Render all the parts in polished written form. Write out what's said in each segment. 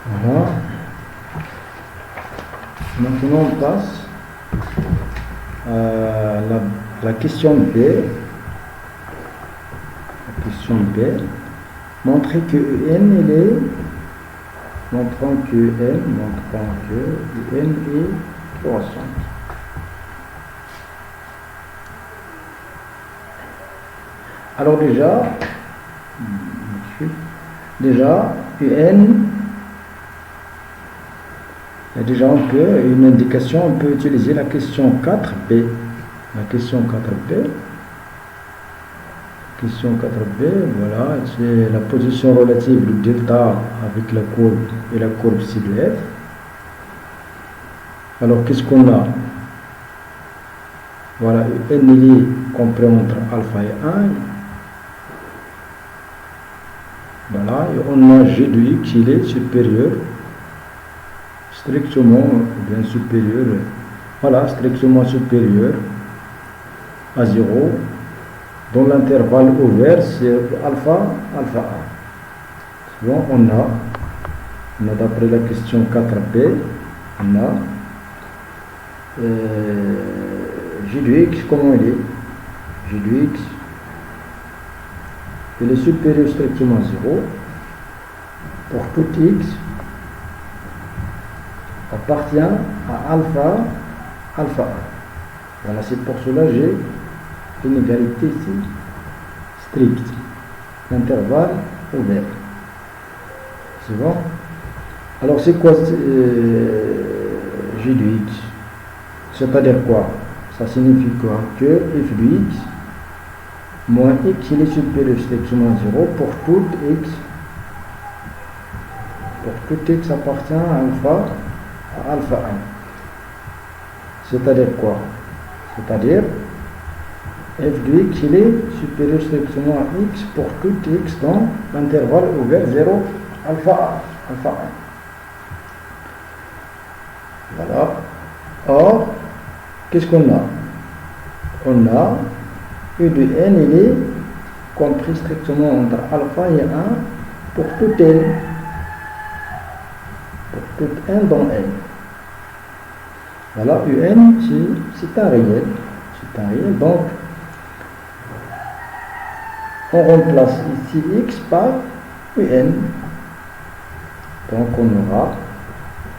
Voilà. Maintenant, on passe à la question B. La question B. Montrer que UN il est. Montrant que UN est croissant. Alors déjà UN, on peut, une indication, on peut utiliser la question 4B. La question 4B. Question 4B, voilà, c'est la position relative du delta avec la courbe et la courbe C de F. Alors, qu'est-ce qu'on a? Voilà, N il est compris entre alpha et 1. Voilà, et on a G de X, il est supérieur, strictement, bien supérieur, voilà, strictement supérieur à 0. Dans l'intervalle ouvert, c'est alpha 1. Bon, on a d'après la question 4b, on a J de X, comment il est? J de X, il est supérieur strictement à 0 pour tout X appartient à alpha 1. Voilà, c'est pour cela j'ai une égalité ici stricte, l'intervalle ouvert. C'est bon? Alors c'est quoi J de X? C'est-à-dire quoi? Ça signifie quoi? Que f de X moins X il est supérieur strictement à 0 pour tout X. Pour tout X appartient à alpha 1. C'est-à-dire quoi? C'est-à-dire f de X il est supérieur strictement à X pour tout X dans l'intervalle ouvert 0 alpha 1. Voilà. Or, qu'est-ce qu'on a? On a U de N il est compris strictement entre alpha et 1 pour tout N. Pour tout N dans N. Voilà, UN c'est un réel. C'est un réel, donc on remplace ici X par UN. Donc on aura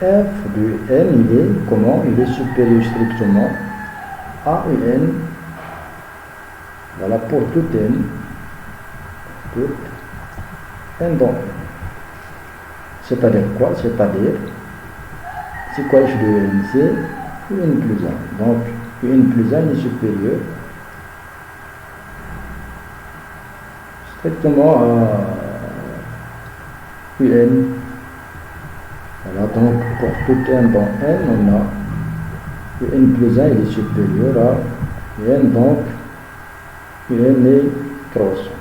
f de N, il est comment? Il est supérieur strictement à UN. Voilà pour tout N. Tout N dans N. C'est-à-dire quoi? C'est-à-dire, c'est quoi f de N? C'est UN plus 1. Donc UN plus 1 est supérieur strictement à UN. Voilà, donc pour tout N dans N, on a UN plus 1 il est supérieur à UN, donc UN est croissant.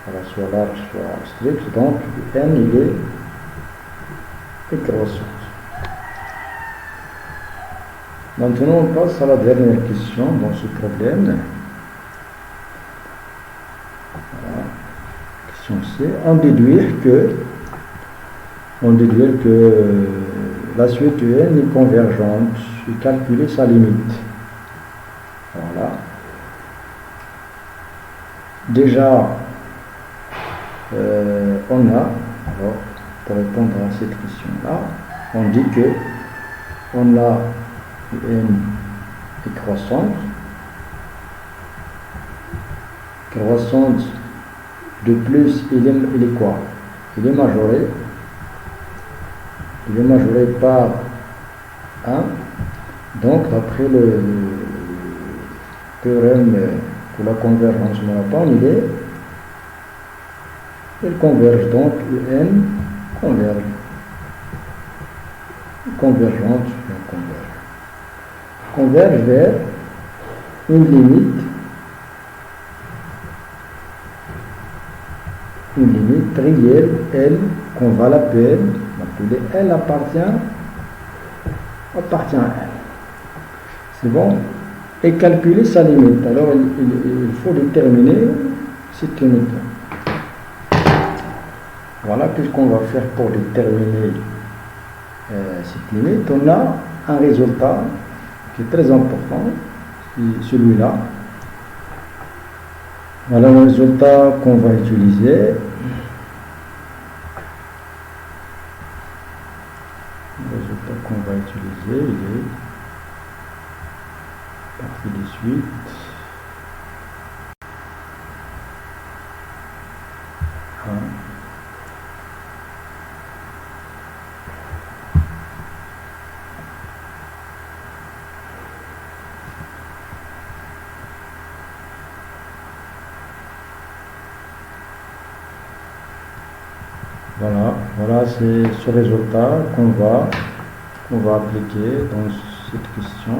Voilà, soit large, soit strict, donc N il est croissant. Maintenant, on passe à la dernière question dans ce problème. Voilà. Question C. On déduire que la suite N est convergente et calculer sa limite. Voilà. Déjà, on a, alors, pour répondre à cette question-là, on dit que on a N est croissante. Croissante de plus, il est quoi? Il est majoré. Il est majoré par 1. Donc, d'après le théorème pour la convergence monotone, il converge. Donc, UN converge. Convergente, converge vers une limite réelle, L, qu'on va l'appeler L appartient à L. C'est bon? Et calculer sa limite. Alors, il faut déterminer cette limite-là. Voilà qu'est-ce qu'on va faire pour déterminer cette limite. On a un résultat qui est très important, celui-là. Voilà le résultat qu'on va utiliser. Le résultat qu'on va utiliser, il est parti de suite. Voilà, c'est ce résultat qu'on va appliquer dans cette question.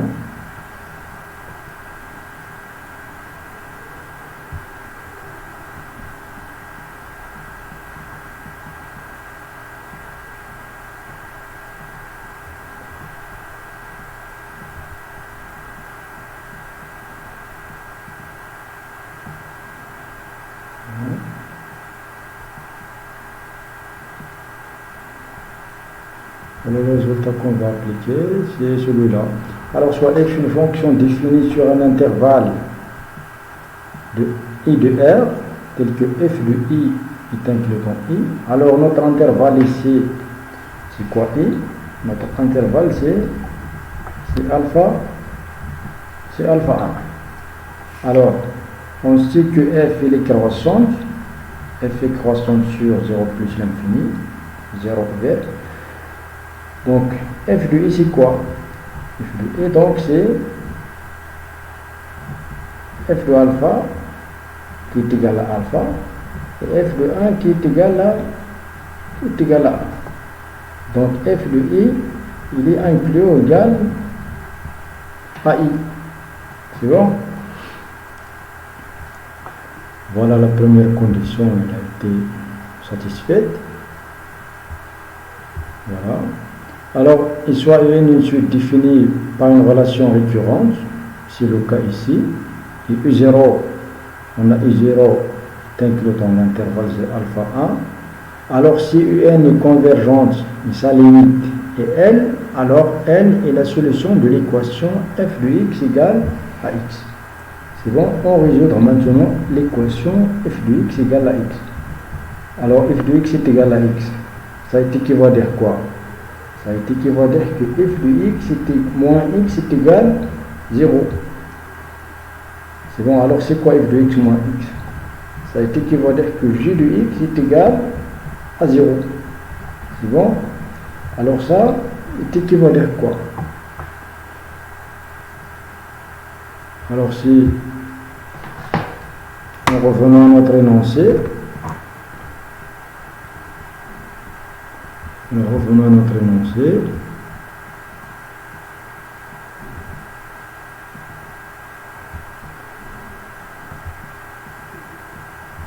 Le résultat qu'on va appliquer, c'est celui-là. Alors, soit f une fonction définie sur un intervalle de i de r, tel que f de i est inclus dans i. Alors, notre intervalle ici, c'est quoi i? Notre intervalle, c'est alpha 1. Alors, on sait que f il est croissante. F est croissante sur 0 plus l'infini, 0 vers. Donc, f de i, c'est quoi? F de i, donc, c'est f de alpha qui est égal à alpha, et f de 1 qui est égal à 1. Donc, f de i, il est inclus ou égal à i. C'est bon? Voilà, la première condition, elle a été satisfaite. Voilà. Alors, il soit une suite définie par une relation récurrente, c'est le cas ici, et U0, on a U0 inclus dans l'intervalle de alpha 1. Alors, si UN est convergente, et sa limite est L, alors L est la solution de l'équation f de x égale à x. C'est bon, on résoudre maintenant l'équation f de x égale à x. Alors, f de x est égal à x. Ça équivaut à dire quoi? Ça équivaut à dire que f de x moins x est égal à 0. C'est bon, alors c'est quoi f de x moins x? Ça équivaut à dire que g de x est égal à 0. C'est bon? Alors ça équivaut à dire quoi? Alors si nous revenons à notre énoncé,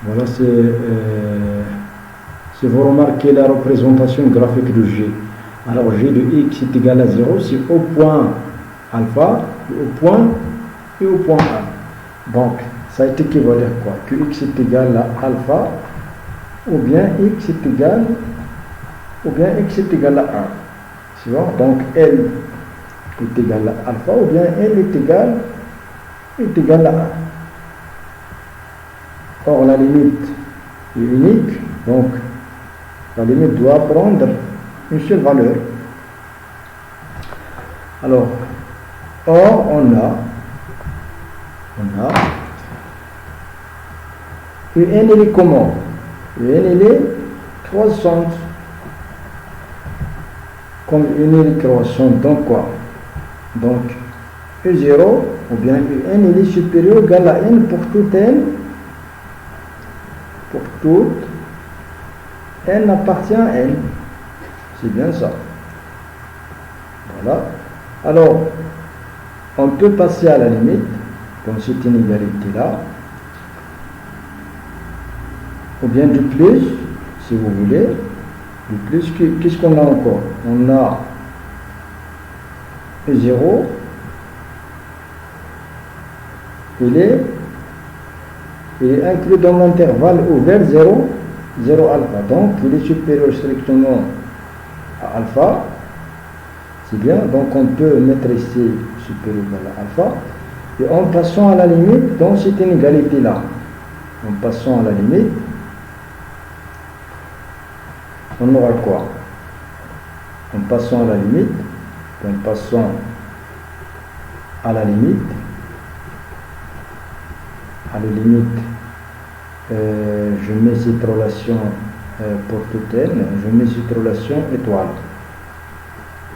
voilà, si vous remarquez la représentation graphique de G, alors G de x est égal à 0, c'est au point alpha, et au point 1. Donc, ça équivaut à dire quoi? Que x est égal à alpha, ou bien x est égal à 1. C'est bon? Donc, L est égal à alpha, ou bien L est égal à 1. Or, la limite est unique, donc la limite doit prendre une seule valeur. Alors, or, on a UN, elle est comment? UN, elle est croissante. Comme UN, elle est croissante, donc quoi? Donc, U0, ou bien UN, elle est supérieure ou égal à N pour toute N. Pour toute N appartient à N. C'est bien ça. Voilà. Alors, on peut passer à la limite, comme cette inégalité-là, ou bien du plus, si vous voulez. Du plus, qu'est-ce qu'on a encore? On a 0, il est inclus dans l'intervalle ouvert 0 0 alpha. Donc il est supérieur strictement à alpha. C'est bien. Donc on peut mettre ici supérieur à alpha. Et en passant à la limite, dans cette inégalité-là, en passant à la limite, on aura quoi? En passant à la limite, je mets cette relation pour toute n, je mets cette relation étoile.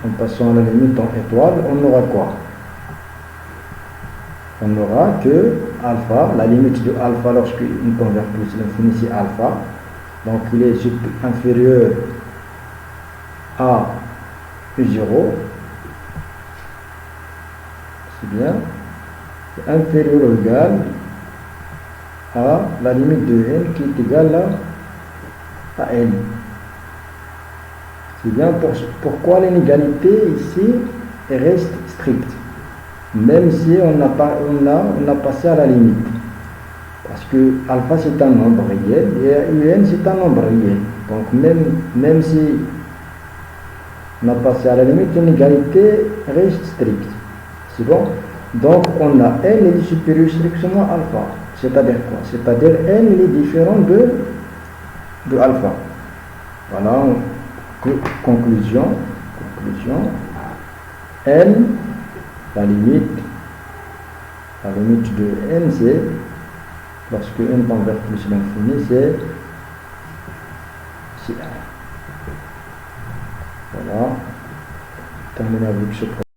En passant à la limite en étoile, on aura quoi? On aura que alpha, la limite de alpha lorsqu'il tend vers plus l'infini, c'est alpha. Donc il est inférieur à U0. C'est bien. Inférieur ou égal à la limite de n qui est égale à n. C'est bien. Pourquoi l'inégalité ici reste stricte, même si on a passé à la limite, parce que alpha c'est un nombre réel et un c'est un nombre réel. Donc même si on a passé à la limite, l'inégalité reste stricte. C'est bon. Donc on a n est supérieur strictement à alpha. C'est-à-dire quoi? C'est-à-dire n il est différent de alpha. Voilà. Conclusion, n, la limite de n, c'est, lorsque n tend vers plus l'infini, c'est 1. Voilà, terminé avec ce problème.